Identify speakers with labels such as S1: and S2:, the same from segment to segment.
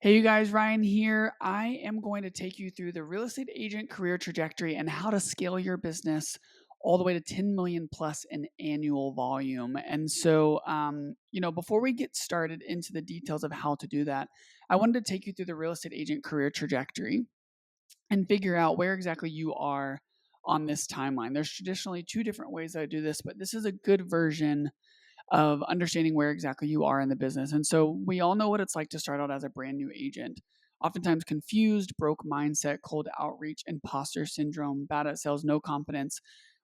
S1: Hey, you guys, Ryan here. I am going to take you through the real estate agent career trajectory and how to scale your business all the way to 10 million plus in annual volume. Before we get started into the details of how to do that, I wanted to take you through the real estate agent career trajectory and figure out where exactly you are on this timeline. There's traditionally two different ways I do this, but this is a good version of understanding where exactly you are in the business. And so we all know what it's like to start out as a brand new agent. Oftentimes confused, broke mindset, cold outreach, imposter syndrome, bad at sales, no confidence.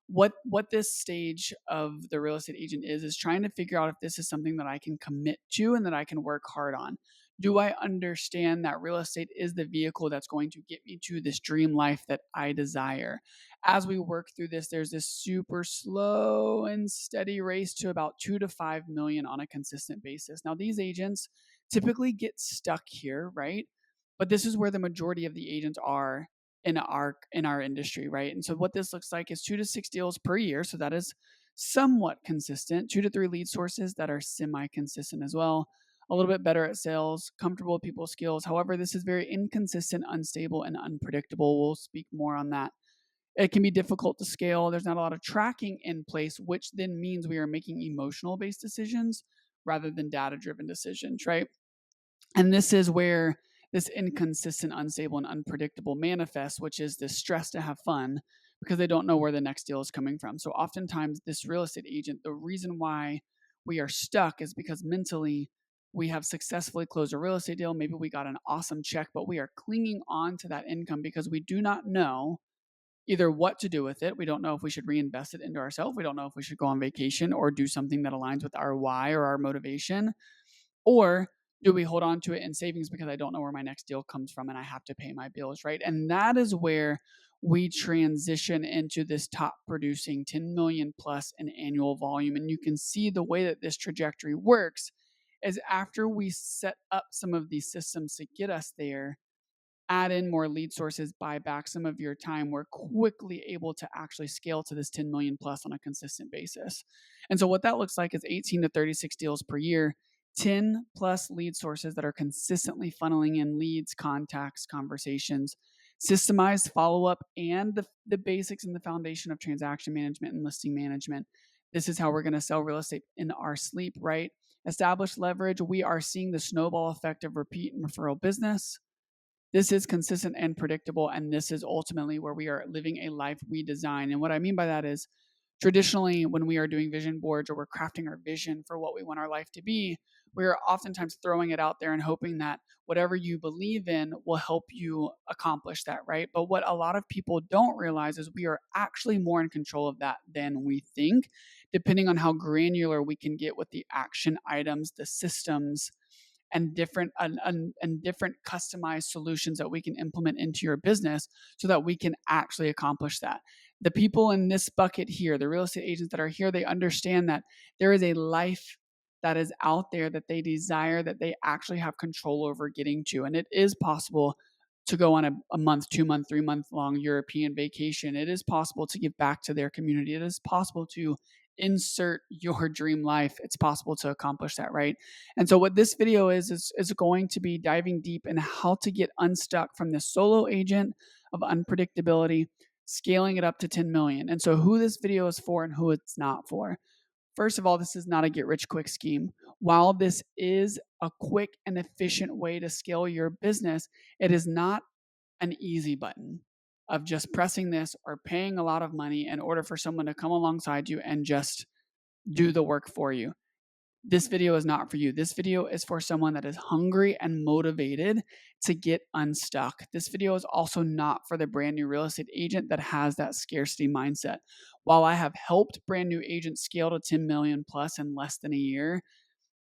S1: What this stage of the real estate agent is trying to figure out if this is something that I can commit to and that I can work hard on. Do I understand that real estate is the vehicle that's going to get me to this dream life that I desire? As we work through this, there's this super slow and steady race to about 2 to 5 million on a consistent basis. Now, these agents typically get stuck here, right? But this is where the majority of the agents are in our industry, right? And so what this looks like is 2 to 6 deals per year. So that is somewhat consistent. 2 to 3 lead sources that are semi-consistent as well. A little bit better at sales, comfortable with people's skills. However, this is very inconsistent, unstable, and unpredictable. We'll speak more on that. It can be difficult to scale. There's not a lot of tracking in place, which then means we are making emotional based decisions rather than data driven decisions, right? And this is where this inconsistent, unstable, and unpredictable manifests, which is this stress to have fun because they don't know where the next deal is coming from. So oftentimes, this real estate agent, the reason why we are stuck is because mentally we have successfully closed a real estate deal. Maybe we got an awesome check, but we are clinging on to that income because we do not know either what to do with it. We don't know if we should reinvest it into ourselves. We don't know if we should go on vacation or do something that aligns with our why or our motivation. Or do we hold on to it in savings because I don't know where my next deal comes from and I have to pay my bills, right? And that is where we transition into this top producing 10 million plus in annual volume. And you can see the way that this trajectory works is after we set up some of these systems to get us there, add in more lead sources, buy back some of your time, we're quickly able to actually scale to this 10 million plus on a consistent basis. And so what that looks like is 18 to 36 deals per year, 10 plus lead sources that are consistently funneling in leads, contacts, conversations, systemized follow-up, and the basics and the foundation of transaction management and listing management. This is how we're going to sell real estate in our sleep, right? Established leverage. We are seeing the snowball effect of repeat and referral business. This is consistent and predictable, and this is ultimately where we are living a life we design. And what I mean by that is traditionally, when we are doing vision boards or we're crafting our vision for what we want our life to be, we're oftentimes throwing it out there and hoping that whatever you believe in will help you accomplish that, right? But what a lot of people don't realize is we are actually more in control of that than we think, depending on how granular we can get with the action items, the systems, and different customized solutions that we can implement into your business so that we can actually accomplish that. The people in this bucket here, the real estate agents that are here, they understand that there is a life that is out there that they desire, that they actually have control over getting to. And it is possible to go on a month, 2 month, 3 month long European vacation. It is possible to give back to their community. It is possible to insert your dream life. It's possible to accomplish that, right? And so what this video is going to be diving deep in how to get unstuck from this solo agent of unpredictability, scaling it up to 10 million. And so who this video is for and who it's not for. First of all, this is not a get rich quick scheme. While this is a quick and efficient way to scale your business, it is not an easy button of just pressing this or paying a lot of money in order for someone to come alongside you and just do the work for you. This video is not for you. This video is for someone that is hungry and motivated to get unstuck. This video is also not for the brand new real estate agent that has that scarcity mindset. While I have helped brand new agents scale to 10 million plus in less than a year,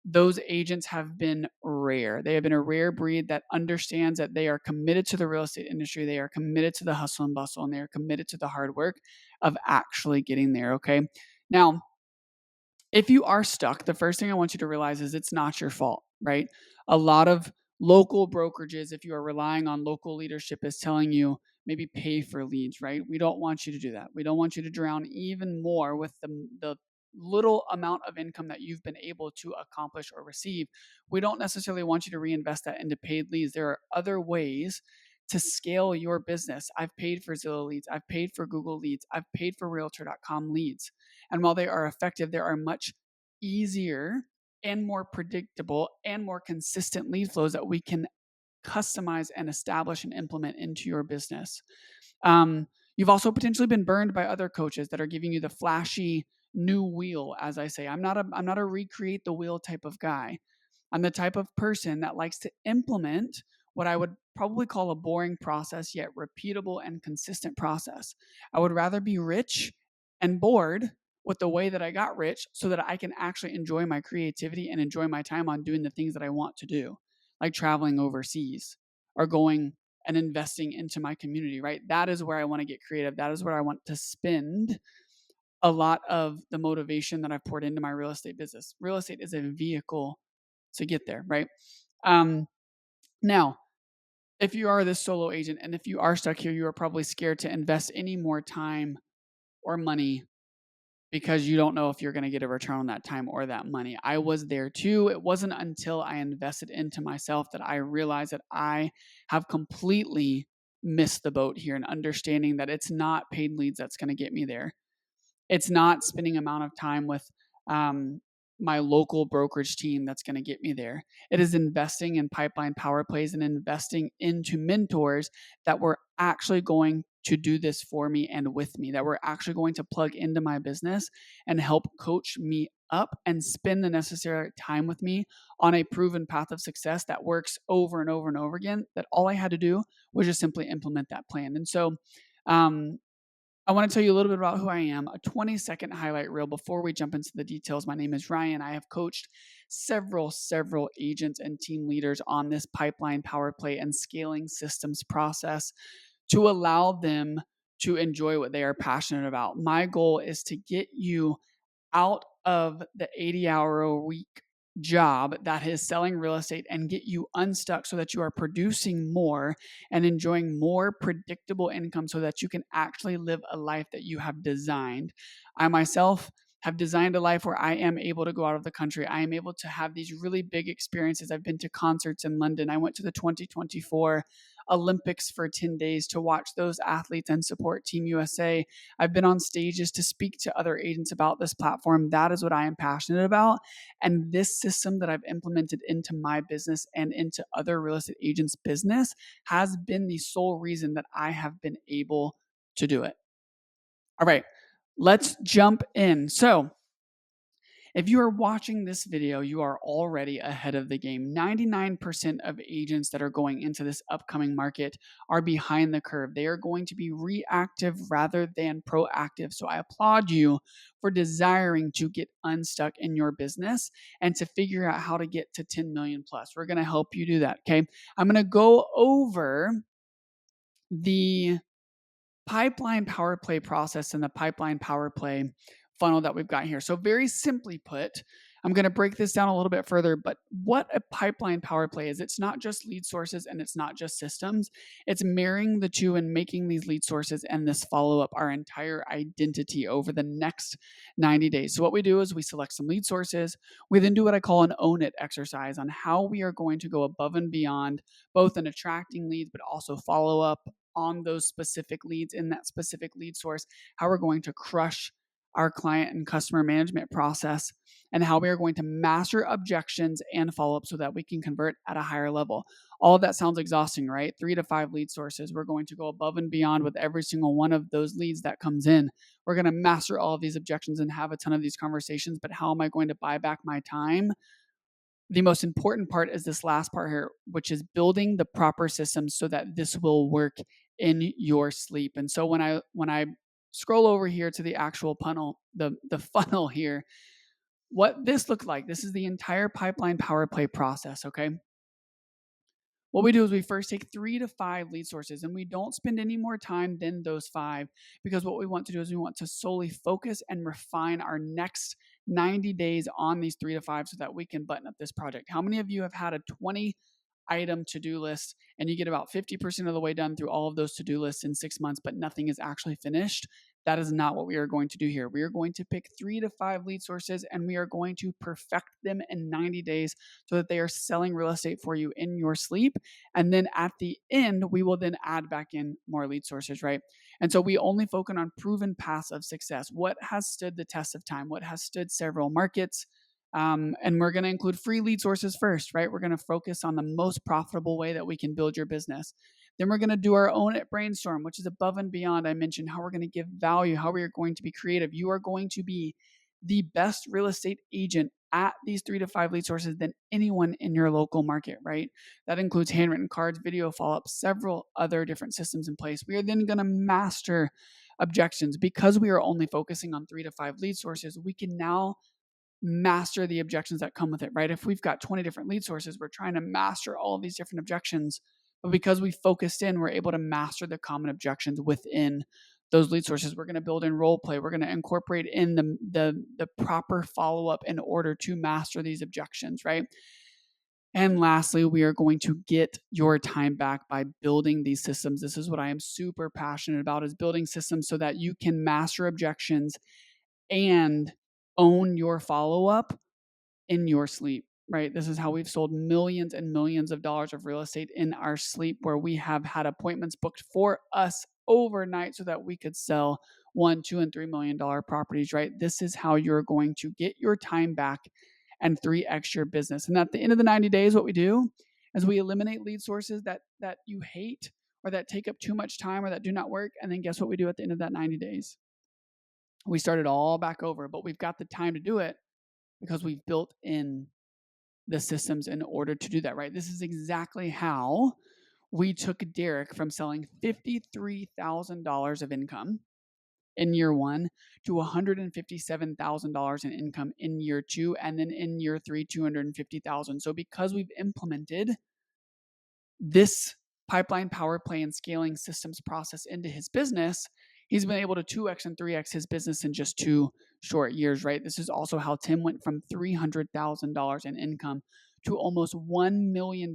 S1: those agents have been rare. They have been a rare breed that understands that they are committed to the real estate industry. They are committed to the hustle and bustle, and they are committed to the hard work of actually getting there. Okay. Now, if you are stuck, the first thing I want you to realize is it's not your fault, right? A lot of local brokerages, if you are relying on local leadership, is telling you maybe pay for leads, right? We don't want you to do that. We don't want you to drown even more with little amount of income that you've been able to accomplish or receive. We don't necessarily want you to reinvest that into paid leads. There are other ways to scale your business. I've paid for Zillow leads. I've paid for Google leads. I've paid for realtor.com leads. And while they are effective, there are much easier and more predictable and more consistent lead flows that we can customize and establish and implement into your business. You've also potentially been burned by other coaches that are giving you the flashy new wheel, as I say. I'm not a recreate the wheel type of guy. I'm the type of person that likes to implement what I would probably call a boring process, yet repeatable and consistent process. I would rather be rich and bored with the way that I got rich so that I can actually enjoy my creativity and enjoy my time on doing the things that I want to do, like traveling overseas or going and investing into my community, right? That is where I want to get creative. That is where I want to spend a lot of the motivation that I've poured into my real estate business. Real estate is a vehicle to get there, right? Now, if you are this solo agent and if you are stuck here, you are probably scared to invest any more time or money because you don't know if you're going to get a return on that time or that money. I was there too. It wasn't until I invested into myself that I realized that I have completely missed the boat here and understanding that it's not paid leads that's going to get me there. It's not spending amount of time with my local brokerage team that's going to get me there. It is investing in pipeline power plays and investing into mentors that were actually going to do this for me and with me, that were actually going to plug into my business and help coach me up and spend the necessary time with me on a proven path of success that works over and over and over again, that all I had to do was just simply implement that plan. And so I want to tell you a little bit about who I am, a 20-second highlight reel before we jump into the details. My name is Ryan. I have coached several agents and team leaders on this pipeline power play and scaling systems process to allow them to enjoy what they are passionate about. My goal is to get you out of the 80-hour-a-week job that is selling real estate and get you unstuck so that you are producing more and enjoying more predictable income so that you can actually live a life that you have designed. I myself have designed a life where I am able to go out of the country. I am able to have these really big experiences. I've been to concerts in London. I went to the 2024 Olympics for 10 days to watch those athletes and support Team USA. I've been on stages to speak to other agents about this platform. That is what I am passionate about. And this system that I've implemented into my business and into other real estate agents' business has been the sole reason that I have been able to do it. All right, let's jump in. So, if you are watching this video, you are already ahead of the game. 99% of agents that are going into this upcoming market are behind the curve. They are going to be reactive rather than proactive. So I applaud you for desiring to get unstuck in your business and to figure out how to get to 10 million plus. We're going to help you do that. Okay. I'm going to go over the pipeline power play process and the pipeline power play funnel that we've got here. So very simply put, I'm going to break this down a little bit further, but what a pipeline power play is, it's not just lead sources and it's not just systems. It's marrying the two and making these lead sources and this follow-up our entire identity over the next 90 days. So what we do is we select some lead sources. We then do what I call an own it exercise on how we are going to go above and beyond both in attracting leads, but also follow up on those specific leads in that specific lead source, how we're going to crush our client and customer management process, and how we are going to master objections and follow up so that we can convert at a higher level. All of that sounds exhausting, right? 3 to 5 lead sources. We're going to go above and beyond with every single one of those leads that comes in. We're going to master all of these objections and have a ton of these conversations, but how am I going to buy back my time? The most important part is this last part here, which is building the proper systems so that this will work in your sleep. And so when I scroll over here to the actual funnel, the funnel here, what this looked like, this is the entire pipeline power play process, okay? What we do is we first take 3 to 5 lead sources and we don't spend any more time than those 5, because what we want to do is we want to solely focus and refine our next 90 days on these 3 to 5 so that we can button up this project. How many of you have had a 20 item to-do list and you get about 50% of the way done through all of those to-do lists in 6 months, but nothing is actually finished? That is not what we are going to do here. We are going to pick 3 to 5 lead sources and we are going to perfect them in 90 days so that they are selling real estate for you in your sleep. And then at the end, we will then add back in more lead sources, right? And so we only focus on proven paths of success. What has stood the test of time? What has stood several markets? And we're going to include free lead sources first, right? We're going to focus on the most profitable way that we can build your business. Then we're going to do our own brainstorm, which is above and beyond. I mentioned how we're going to give value, how we are going to be creative. You are going to be the best real estate agent at these 3 to 5 lead sources than anyone in your local market, right? That includes handwritten cards, video follow-up, several other different systems in place. We are then going to master objections. Because we are only focusing on 3 to 5 lead sources, we can now master the objections that come with it, right? If we've got 20 different lead sources, we're trying to master all of these different objections. But because we focused in, we're able to master the common objections within those lead sources. We're going to build in role play. We're going to incorporate in the proper follow up in order to master these objections, right? And lastly, we are going to get your time back by building these systems. This is what I am super passionate about, is building systems so that you can master objections and own your follow up in your sleep, right? This is how we've sold millions and millions of dollars of real estate in our sleep, where we have had appointments booked for us overnight so that we could sell 1, 2, and $3 million properties, right? This is how you're going to get your time back and 3x your business. And at the end of the 90 days, what we do is we eliminate lead sources that you hate or that take up too much time or that do not work. And then guess what we do at the end of that 90 days? We start it all back over, but we've got the time to do it because we've built in the systems in order to do that, right? This is exactly how we took Derek from selling $53,000 of income in year 1 to $157,000 in income in year 2, and then in year 3, $250,000. So because we've implemented this pipeline, power play, and scaling systems process into his business, he's been able to 2x and 3x his business in just 2 short years, right? This is also how Tim went from $300,000 in income to almost $1 million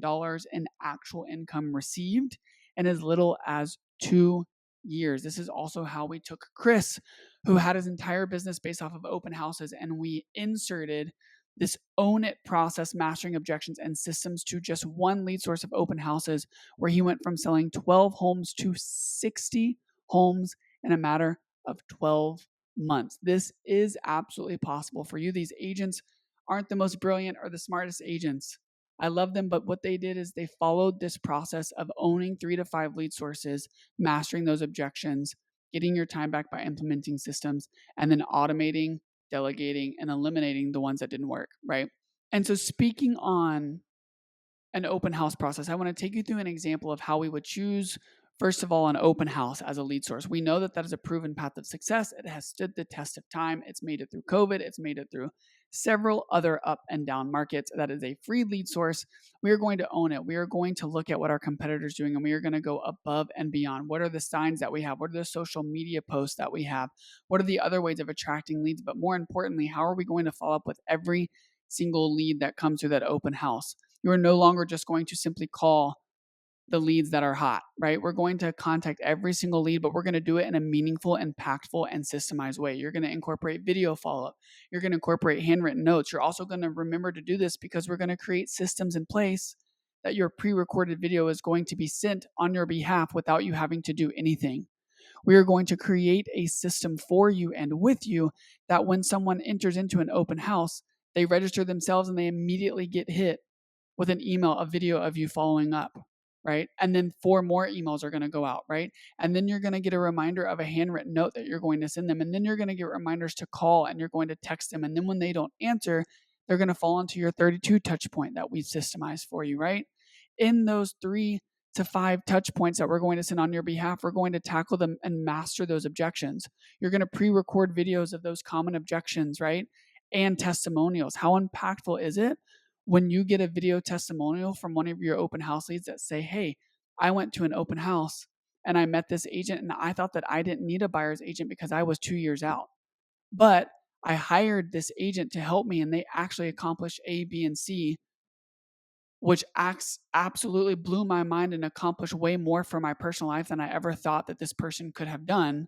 S1: in actual income received in as little as 2 years. This is also how we took Chris, who had his entire business based off of open houses, and we inserted this own it process, mastering objections and systems, to just one lead source of open houses, where he went from selling 12 homes to 60 homes in a matter of 12 months. This is absolutely possible for you. These agents aren't the most brilliant or the smartest agents. I love them, but what they did is they followed this process of owning 3 to 5 lead sources, mastering those objections, getting your time back by implementing systems, and then automating, delegating, and eliminating the ones that didn't work, right? And so, speaking on an open house process, I want to take you through an example of how we would choose, first of all, an open house as a lead source. We know that that is a proven path of success. It has stood the test of time. It's made it through COVID. It's made it through several other up and down markets. That is a free lead source. We are going to own it. We are going to look at what our competitors are doing, and we are going to go above and beyond. What are the signs that we have? What are the social media posts that we have? What are the other ways of attracting leads? But more importantly, how are we going to follow up with every single lead that comes through that open house? You are no longer just going to simply call the leads that are hot, right? We're going to contact every single lead, but we're going to do it in a meaningful, impactful, and systemized way. You're going to incorporate video follow-up. You're going to incorporate handwritten notes. You're also going to remember to do this because we're going to create systems in place that your pre-recorded video is going to be sent on your behalf without you having to do anything. We are going to create a system for you and with you that when someone enters into an open house, they register themselves and they immediately get hit with an email, a video of you following up, right? And then 4 more emails are going to go out, right? And then you're going to get a reminder of a handwritten note that you're going to send them. And then you're going to get reminders to call, and you're going to text them. And then when they don't answer, they're going to fall into your 32 touch point that we've systemized for you, right? In those 3 to 5 touch points that we're going to send on your behalf, we're going to tackle them and master those objections. You're going to pre-record videos of those common objections, right? And testimonials. How impactful is it when you get a video testimonial from one of your open house leads that say, hey, I went to an open house and I met this agent and I thought that I didn't need a buyer's agent because I was 2 years out. But I hired this agent to help me and they actually accomplished A, B, and C, which absolutely blew my mind and accomplished way more for my personal life than I ever thought that this person could have done.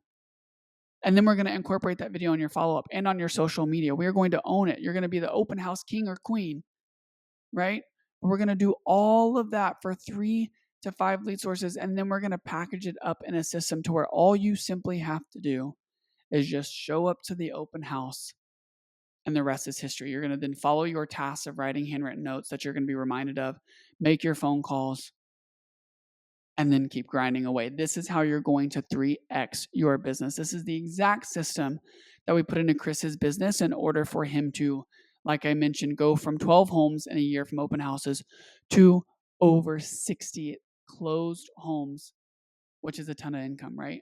S1: And then we're going to incorporate that video on your follow-up and on your social media. We are going to own it. You're going to be the open house king or queen, right? We're going to do all of that for 3 to 5 lead sources, and then we're going to package it up in a system to where all you simply have to do is just show up to the open house, and the rest is history. You're going to then follow your tasks of writing handwritten notes that you're going to be reminded of, make your phone calls, and then keep grinding away. This is how you're going to 3x your business. This is the exact system that we put into Chris's business in order for him to, like I mentioned, go from 12 homes in a year from open houses to over 60 closed homes, which is a ton of income, right?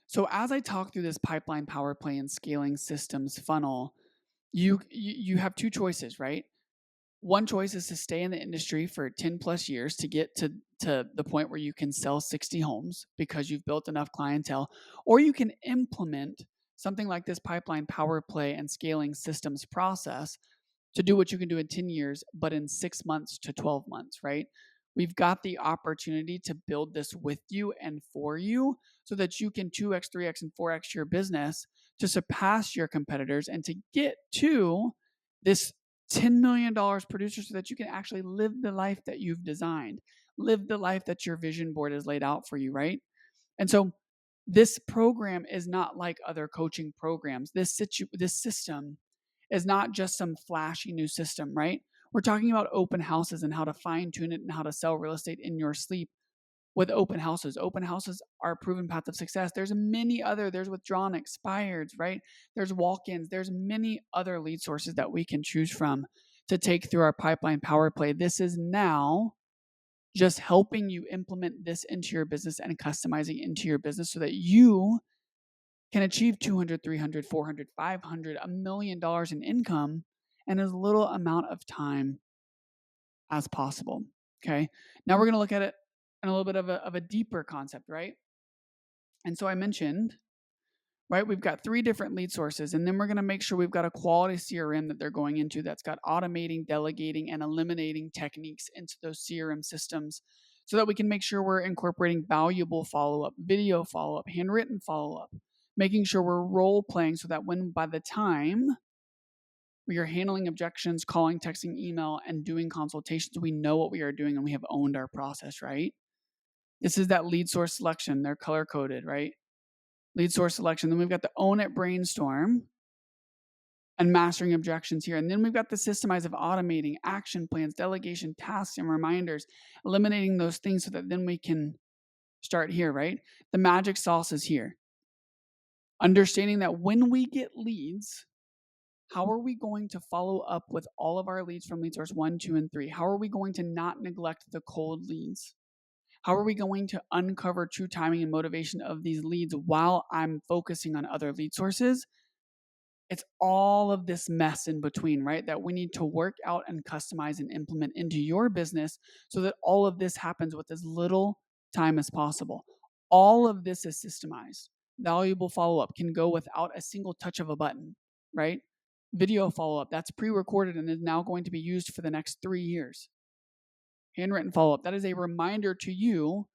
S1: So as I talk through this pipeline, power play, and scaling systems funnel, you have two choices, right? One choice is to stay in the industry for 10 plus years to get to the point where you can sell 60 homes because you've built enough clientele, or you can implement something like this pipeline, power play, and scaling systems process to do what you can do in 10 years, but in 6 months to 12 months, right? We've got the opportunity to build this with you and for you so that you can 2x, 3x, and 4x your business to surpass your competitors and to get to this $10 million producer so that you can actually live the life that you've designed, live the life that your vision board has laid out for you, right? And so this program is not like other coaching programs. This system is not just some flashy new system, right? We're talking about open houses and how to fine tune it and how to sell real estate in your sleep with open houses. Open houses are a proven path of success. There's withdrawn expireds, right? There's walk-ins. There's many other lead sources that we can choose from to take through our pipeline power play. This is now just helping you implement this into your business and customizing into your business so that you can achieve 200, 300, 400, 500, $1 million in income in as little amount of time as possible. Okay. Now we're going to look at it in a little bit of a deeper concept, right? And so I mentioned, right, we've got 3 different lead sources, and then we're going to make sure we've got a quality CRM that they're going into that's got automating, delegating, and eliminating techniques into those CRM systems so that we can make sure we're incorporating valuable follow-up, video follow-up, handwritten follow-up, making sure we're role playing so that by the time we are handling objections, calling, texting, email, and doing consultations, we know what we are doing and we have owned our process, right? This is that lead source selection. They're color coded, right? Lead source selection. Then we've got the own it brainstorm and mastering objections here. And then we've got the systemize of automating action plans, delegation, tasks, and reminders, eliminating those things so that then we can start here, right? The magic sauce is here. Understanding that when we get leads, how are we going to follow up with all of our leads from lead source 1, 2, and 3? How are we going to not neglect the cold leads? How are we going to uncover true timing and motivation of these leads while I'm focusing on other lead sources? It's all of this mess in between, right? That we need to work out and customize and implement into your business so that all of this happens with as little time as possible. All of this is systemized. Valuable follow up can go without a single touch of a button, right? Video follow up, that's pre recorded and is now going to be used for the next 3 years. Handwritten follow up, that is a reminder to you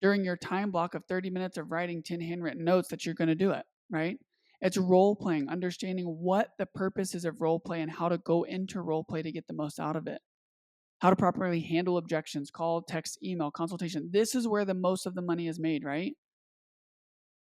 S1: during your time block of 30 minutes of writing 10 handwritten notes that you're going to do it, right? It's role playing, understanding what the purpose is of role play and how to go into role play to get the most out of it. How to properly handle objections, call, text, email, consultation. This is where the most of the money is made, right?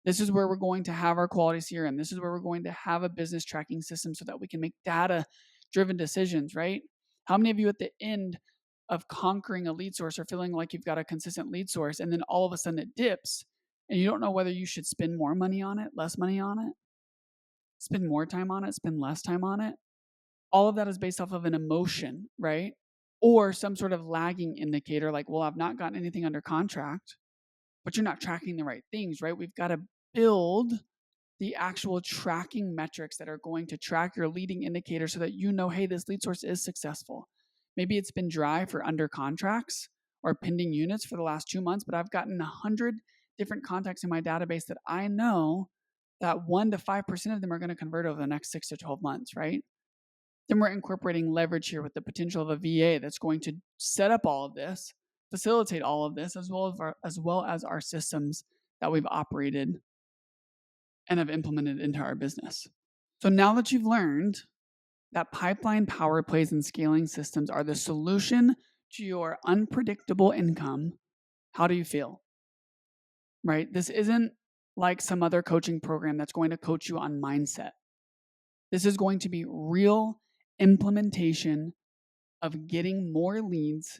S1: This is where we're going to have our quality CRM. This is where we're going to have a business tracking system so that we can make data driven decisions, right? How many of you at the end of conquering a lead source are feeling like you've got a consistent lead source and then all of a sudden it dips and you don't know whether you should spend more money on it, less money on it, spend more time on it, spend less time on it? All of that is based off of an emotion, right? Or some sort of lagging indicator like, well, I've not gotten anything under contract, but you're not tracking the right things, right? We've got to build the actual tracking metrics that are going to track your leading indicators so that you know, hey, this lead source is successful. Maybe it's been dry for under contracts or pending units for the last 2 months, but I've gotten 100 different contacts in my database that I know that 1 to 5% of them are going to convert over the next 6 to 12 months, right? Then we're incorporating leverage here with the potential of a VA that's going to set up all of this, facilitate all of this, as well as our systems that we've operated and have implemented into our business. So now that you've learned that pipeline power plays and scaling systems are the solution to your unpredictable income, how do you feel? Right? This isn't like some other coaching program that's going to coach you on mindset. This is going to be real implementation of getting more leads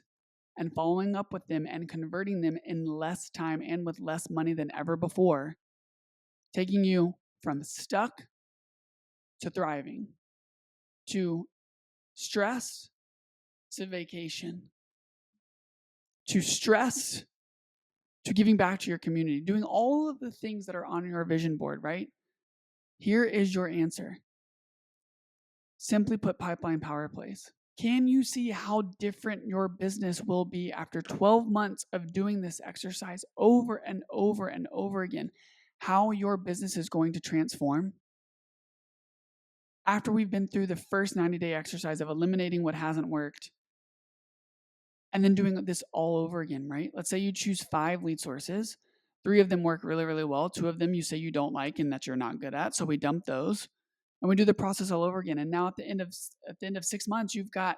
S1: and following up with them and converting them in less time and with less money than ever before, taking you from stuck to thriving, to stress to vacation, to stress to giving back to your community, doing all of the things that are on your vision board, right? Here is your answer. Simply put, pipeline power plays. Can you see how different your business will be after 12 months of doing this exercise over and over and over again? How your business is going to transform? After we've been through the first 90-day exercise of eliminating what hasn't worked, and then doing this all over again, right? Let's say you choose 5 lead sources. 3 of them work really, really well. 2 of them you say you don't like and that you're not good at. So we dump those and we do the process all over again. And now at the end of 6 months, you've got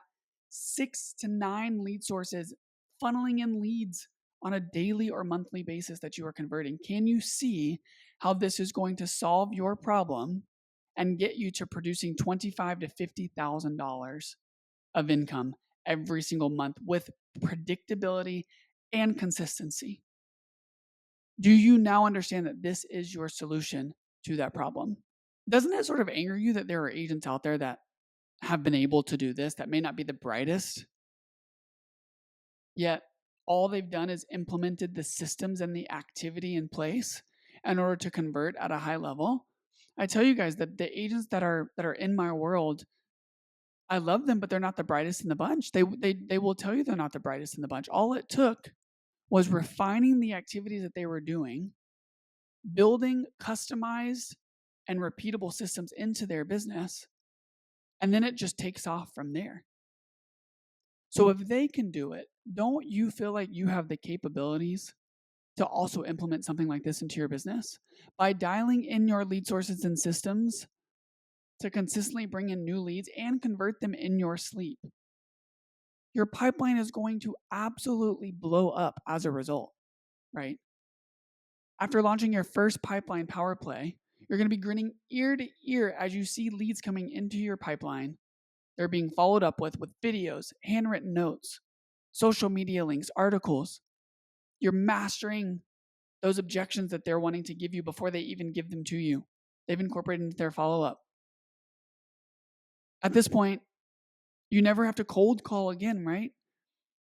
S1: 6 to 9 lead sources funneling in leads on a daily or monthly basis that you are converting. Can you see how this is going to solve your problem and get you to producing $25,000 to $50,000 of income every single month with predictability and consistency? Do you now understand that this is your solution to that problem? Doesn't it sort of anger you that there are agents out there that have been able to do this that may not be the brightest, yet all they've done is implemented the systems and the activity in place in order to convert at a high level? I tell you guys that the agents that are in my world, I love them, but they're not the brightest in the bunch. They will tell you they're not the brightest in the bunch. All it took was refining the activities that they were doing, building customized and repeatable systems into their business, and then it just takes off from there. So if they can do it, don't you feel like you have the capabilities to also implement something like this into your business? By dialing in your lead sources and systems to consistently bring in new leads and convert them in your sleep, your pipeline is going to absolutely blow up as a result, right? After launching your first pipeline power play, you're going to be grinning ear to ear as you see leads coming into your pipeline. They're being followed up with videos, handwritten notes, social media links, articles. You're mastering those objections that they're wanting to give you before they even give them to you. They've incorporated into their follow-up. At this point, you never have to cold call again, right?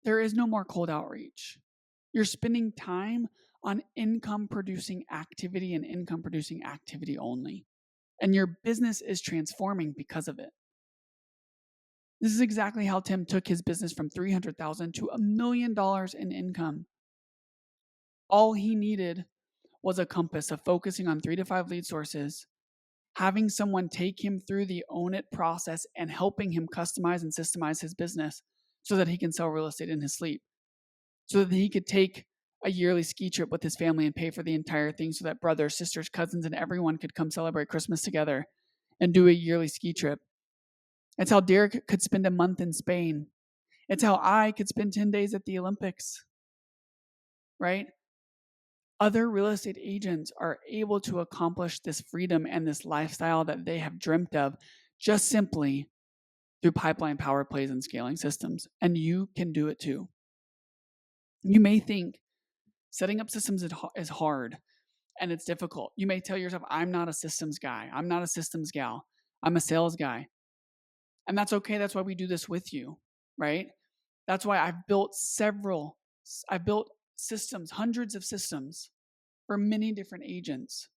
S1: There is no more cold outreach. You're spending time on income producing activity and income producing activity only. And your business is transforming because of it. This is exactly how Tim took his business from $300,000 to $1 million in income. All he needed was a compass of focusing on 3 to 5 lead sources, having someone take him through the own it process and helping him customize and systemize his business so that he can sell real estate in his sleep, so that he could take a yearly ski trip with his family and pay for the entire thing so that brothers, sisters, cousins, and everyone could come celebrate Christmas together and do a yearly ski trip. It's how Derek could spend a month in Spain. It's how I could spend 10 days at the Olympics, right? Other real estate agents are able to accomplish this freedom and this lifestyle that they have dreamt of just simply through pipeline power plays and scaling systems. And you can do it too. You may think setting up systems is hard and it's difficult. You may tell yourself, I'm not a systems guy. I'm not a systems gal. I'm a sales guy. And that's okay. That's why we do this with you, right? That's why I've built systems, hundreds of systems for many different agents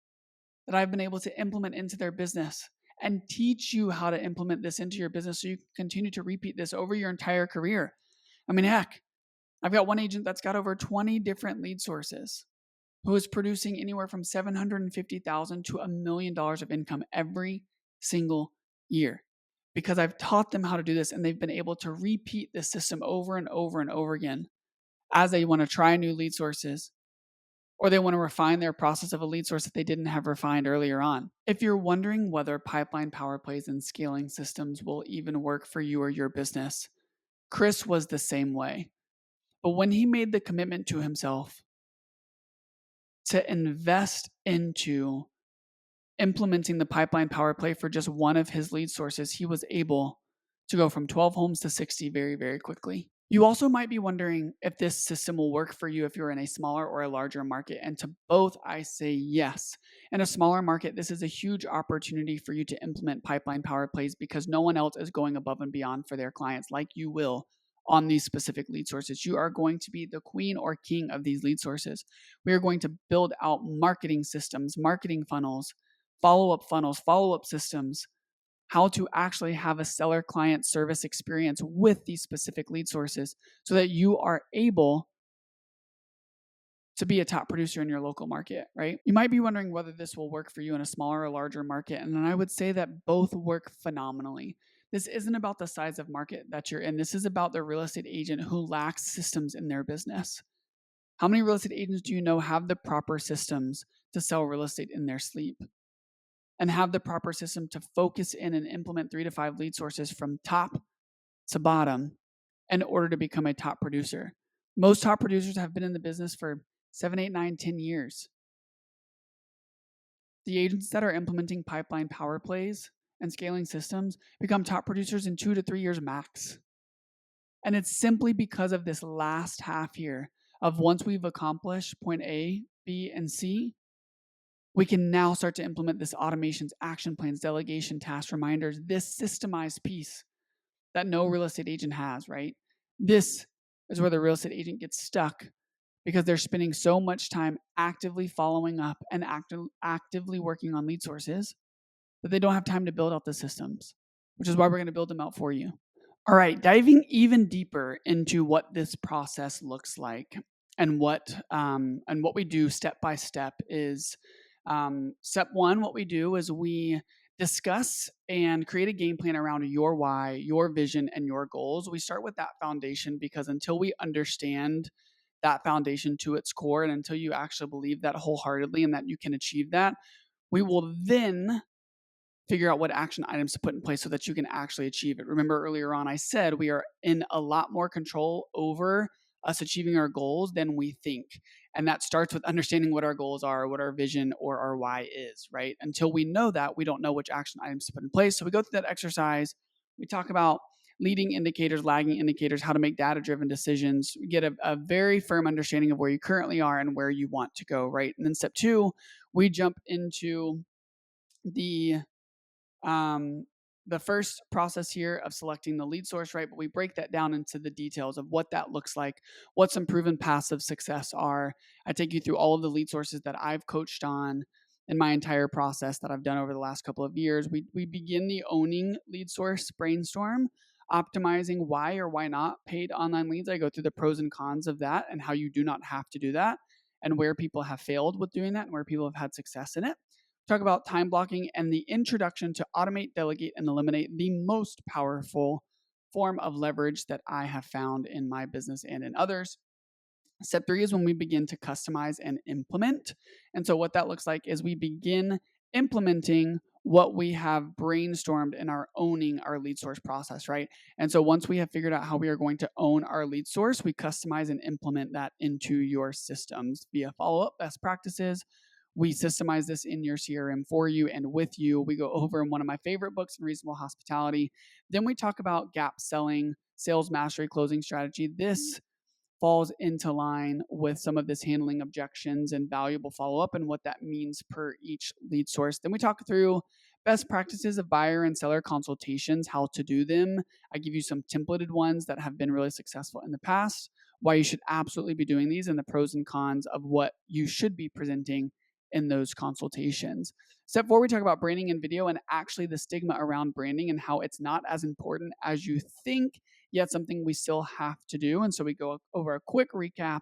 S1: that I've been able to implement into their business and teach you how to implement this into your business so you can continue to repeat this over your entire career. I mean, heck, I've got one agent that's got over 20 different lead sources who is producing anywhere from $750,000 to $1 million of income every single year because I've taught them how to do this and they've been able to repeat this system over and over and over again as they want to try new lead sources, or they want to refine their process of a lead source that they didn't have refined earlier on. If you're wondering whether pipeline power plays and scaling systems will even work for you or your business, Chris was the same way. But when he made the commitment to himself to invest into implementing the pipeline power play for just one of his lead sources, he was able to go from 12 homes to 60 very, very quickly. You also might be wondering if this system will work for you if you're in a smaller or a larger market. And to both, I say yes. In a smaller market, this is a huge opportunity for you to implement pipeline power plays because no one else is going above and beyond for their clients like you will on these specific lead sources. You are going to be the queen or king of these lead sources. We are going to build out marketing systems, marketing funnels, follow up systems, how to actually have a seller client service experience with these specific lead sources so that you are able to be a top producer in your local market, right? You might be wondering whether this will work for you in a smaller or larger market. And I would say that both work phenomenally. This isn't about the size of market that you're in. This is about the real estate agent who lacks systems in their business. How many real estate agents do you know have the proper systems to sell real estate in their sleep? And have the proper system to focus in and implement 3 to 5 lead sources from top to bottom in order to become a top producer. Most top producers have been in the business for 7, 8, 9, 10 years. The agents that are implementing pipeline power plays and scaling systems become top producers in 2 to 3 years max. And it's simply because of this last half year of once we've accomplished point A, B, and C, we can now start to implement this automations, action plans, delegation, task reminders, this systemized piece that no real estate agent has, right? This is where the real estate agent gets stuck because they're spending so much time actively following up and actively working on lead sources that they don't have time to build out the systems, which is why we're going to build them out for you. All right, diving even deeper into what this process looks like and what we do step by step is step one. What we do is we discuss and create a game plan around your why, your vision, and your goals. We start with that foundation because until we understand that foundation to its core and until you actually believe that wholeheartedly and that you can achieve that, we will then figure out what action items to put in place so that you can actually achieve it. Remember earlier on, I said we are in a lot more control over us achieving our goals than we think. And that starts with understanding what our goals are, what our vision or our why is, right? Until we know that, we don't know which action items to put in place. So we go through that exercise. We talk about leading indicators, lagging indicators, how to make data-driven decisions. We get a very firm understanding of where you currently are and where you want to go, right? And then step two, we jump into the the first process here of selecting the lead source, right? But we break that down into the details of what that looks like, what some proven paths of success are. I take you through all of the lead sources that I've coached on in my entire process that I've done over the last couple of years. We begin the owning lead source brainstorm, optimizing why or why not paid online leads. I go through the pros and cons of that and how you do not have to do that and where people have failed with doing that and where people have had success in it. Talk about time blocking and the introduction to automate, delegate, and eliminate, the most powerful form of leverage that I have found in my business and in others. Step three is when we begin to customize and implement. And so what that looks like is we begin implementing what we have brainstormed in our owning our lead source process, right? And so once we have figured out how we are going to own our lead source, we customize and implement that into your systems via follow-up best practices. We systemize this in your CRM for you and with you. We go over in one of my favorite books, in Reasonable Hospitality. Then we talk about gap selling, sales mastery, closing strategy. This falls into line with some of this handling objections and valuable follow-up and what that means per each lead source. Then we talk through best practices of buyer and seller consultations, how to do them. I give you some templated ones that have been really successful in the past, why you should absolutely be doing these, and the pros and cons of what you should be presenting in those consultations. Step four, we talk about branding and video and actually the stigma around branding and how it's not as important as you think, yet something we still have to do. And so we go over a quick recap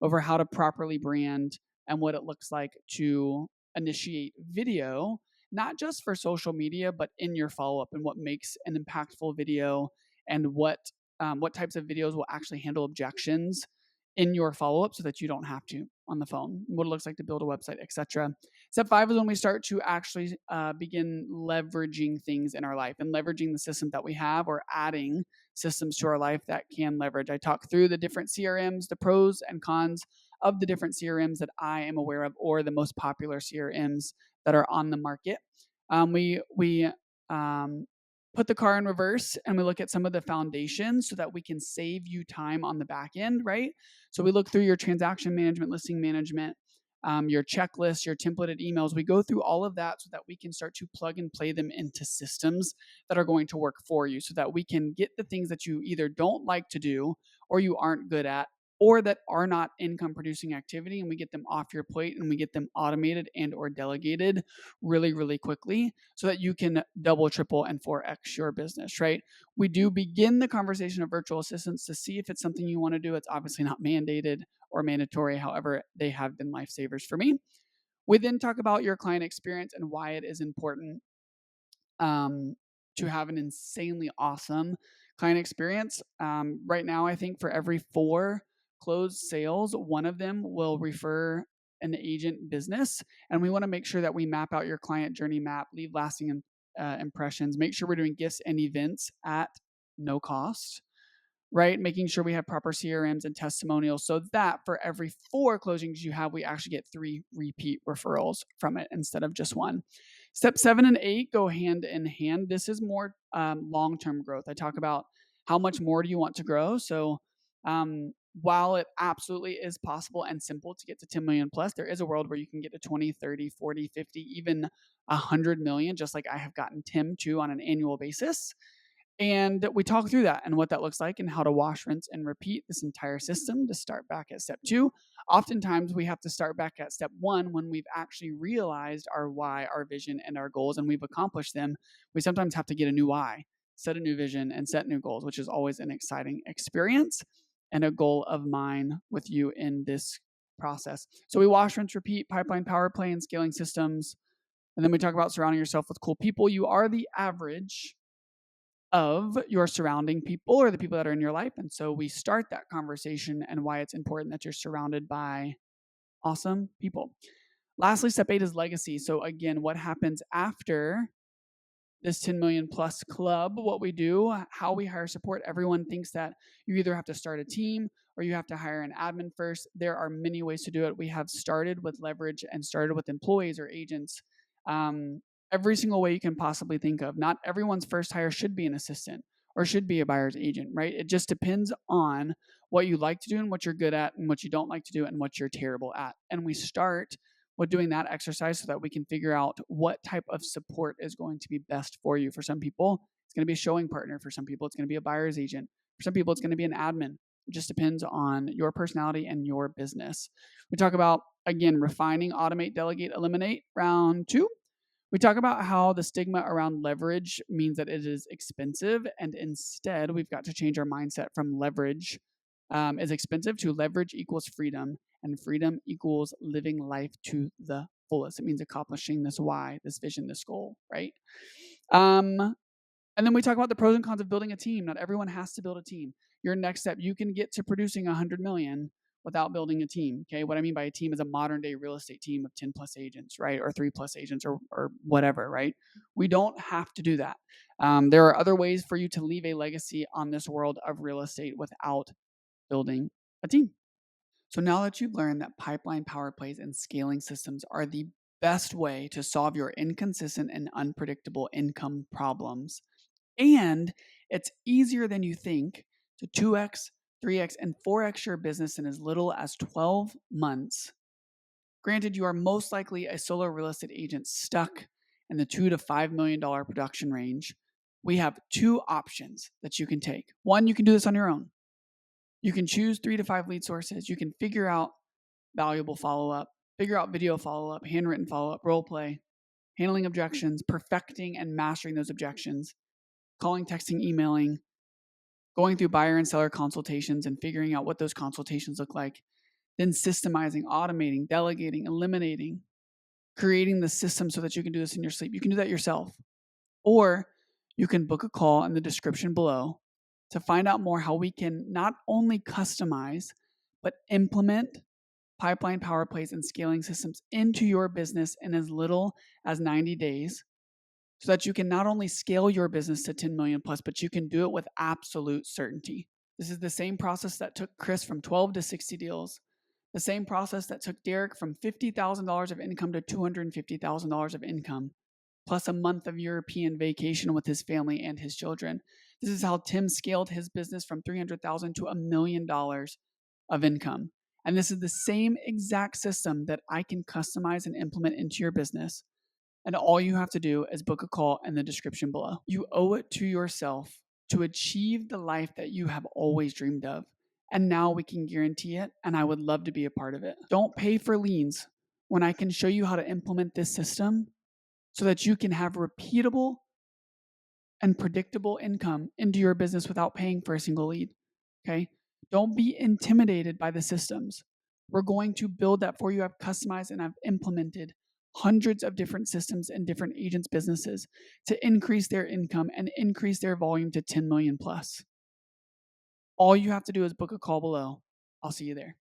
S1: over how to properly brand and what it looks like to initiate video, not just for social media, but in your follow-up and what makes an impactful video and what types of videos will actually handle objections in your follow-up so that you don't have to on the phone, what it looks like to build a website, etc. Step 5 is when we start to actually begin leveraging things in our life and leveraging the systems that we have, or adding systems to our life that can leverage. I talk through the different CRMs, the pros and cons of the different CRMs that I am aware of, or the most popular CRMs that are on the market. We put the car in reverse and we look at some of the foundations so that we can save you time on the back end, right? So we look through your transaction management, listing management, your checklist, your templated emails. We go through all of that so that we can start to plug and play them into systems that are going to work for you, so that we can get the things that you either don't like to do, or you aren't good at, or that are not income producing activity, and we get them off your plate and we get them automated and or delegated really, really quickly, so that you can double, triple, and 4x your business, right? We do begin the conversation of virtual assistants to see if it's something you want to do. It's obviously not mandated or mandatory. However, they have been lifesavers for me. We then talk about your client experience and why it is important to have an insanely awesome client experience. Right now, I think for every 4 closed sales, one of them will refer an agent business. And we want to make sure that we map out your client journey map, leave lasting impressions, make sure we're doing gifts and events at no cost, right? Making sure we have proper CRMs and testimonials, so that for every 4 closings you have, we actually get 3 repeat referrals from it instead of just 1. Step 7 and 8 go hand in hand. This is more long-term growth. I talk about how much more do you want to grow. So while it absolutely is possible and simple to get to 10 million plus, there is a world where you can get to 20, 30, 40, 50, even 100 million, just like I have gotten Tim to on an annual basis. And we talk through that and what that looks like, and how to wash, rinse, and repeat this entire system to start back at step 2. Oftentimes, we have to start back at step 1 when we've actually realized our why, our vision, and our goals, and we've accomplished them. We sometimes have to get a new why, set a new vision, and set new goals, which is always an exciting experience and a goal of mine with you in this process. So we wash, rinse, repeat, pipeline, power play, and scaling systems. And then we talk about surrounding yourself with cool people. You are the average of your surrounding people, or the people that are in your life. And so we start that conversation and why it's important that you're surrounded by awesome people. Lastly, step 8 is legacy. So again, what happens after this 10 million plus club, what we do, how we hire support. Everyone thinks that you either have to start a team or you have to hire an admin first. There are many ways to do it. We have started with leverage and started with employees or agents. Every single way you can possibly think of. Not everyone's first hire should be an assistant or should be a buyer's agent, right? It just depends on what you like to do and what you're good at, and what you don't like to do and what you're terrible at. And we start with doing that exercise so that we can figure out what type of support is going to be best for you. For some people, it's going to be a showing partner. For some people, it's going to be a buyer's agent. For some people, it's going to be an admin. It just depends on your personality and your business. We talk about, again, refining, automate, delegate, eliminate, round 2. We talk about how the stigma around leverage means that it is expensive, and instead we've got to change our mindset from leverage is expensive to leverage equals freedom, and freedom equals living life to the fullest. It means accomplishing this why, this vision, this goal, right? And then we talk about the pros and cons of building a team. Not everyone has to build a team. Your next step, you can get to producing 100 million without building a team. Okay. What I mean by a team is a modern day real estate team of 10 plus agents, right? Or 3 plus agents, or whatever, right? We don't have to do that. There are other ways for you to leave a legacy on this world of real estate without building a team. So now that you've learned that pipeline, power plays, and scaling systems are the best way to solve your inconsistent and unpredictable income problems, and it's easier than you think to 2x, 3x, and 4x your business in as little as 12 months. Granted, you are most likely a solo real estate agent stuck in the $2 to $5 million production range. We have 2 options that you can take. One, you can do this on your own. You can choose 3 to 5 lead sources. You can figure out valuable follow-up, figure out video follow-up, handwritten follow-up, role play, handling objections, perfecting and mastering those objections, calling, texting, emailing, going through buyer and seller consultations and figuring out what those consultations look like, then systemizing, automating, delegating, eliminating, creating the system so that you can do this in your sleep. You can do that yourself. Or you can book a call in the description below to find out more how we can not only customize, but implement pipeline power plays and scaling systems into your business in as little as 90 days so that you can not only scale your business to 10 million plus, but you can do it with absolute certainty. This is the same process that took Chris from 12 to 60 deals, the same process that took Derek from $50,000 of income to $250,000 of income, plus a month of European vacation with his family and his children. This is how Tim scaled his business from $300,000 to $1 million of income. And this is the same exact system that I can customize and implement into your business. And all you have to do is book a call in the description below. You owe it to yourself to achieve the life that you have always dreamed of. And now we can guarantee it, and I would love to be a part of it. Don't pay for liens when I can show you how to implement this system so that you can have repeatable and predictable income into your business without paying for a single lead. Okay? Don't be intimidated by the systems. We're going to build that for you. I've customized and I've implemented hundreds of different systems in different agents' businesses to increase their income and increase their volume to 10 million plus. All you have to do is book a call below. I'll see you there.